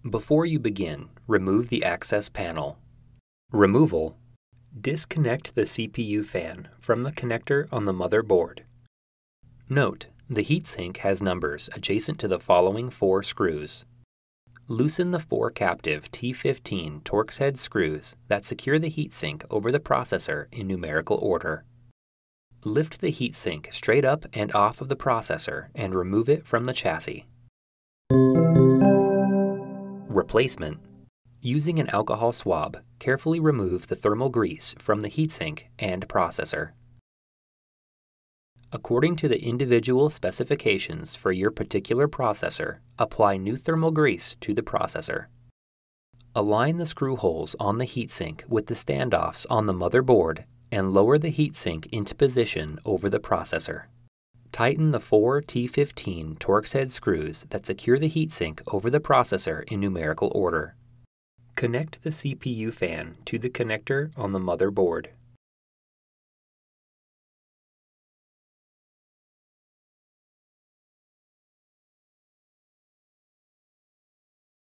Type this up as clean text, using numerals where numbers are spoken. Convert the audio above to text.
Before you begin, remove the access panel. Removal: disconnect the CPU fan from the connector on the motherboard. Note, the heatsink has numbers adjacent to the following 4 screws. Loosen the 4 captive T15 Torx head screws that secure the heatsink over the processor in numerical order. Lift the heatsink straight up and off of the processor and remove it from the chassis. Replacement: using an alcohol swab, carefully remove the thermal grease from the heatsink and processor. According to the individual specifications for your particular processor, apply new thermal grease to the processor. Align the screw holes on the heatsink with the standoffs on the motherboard and lower the heatsink into position over the processor. Tighten the 4 T15 Torx head screws that secure the heatsink over the processor in numerical order. Connect the CPU fan to the connector on the motherboard.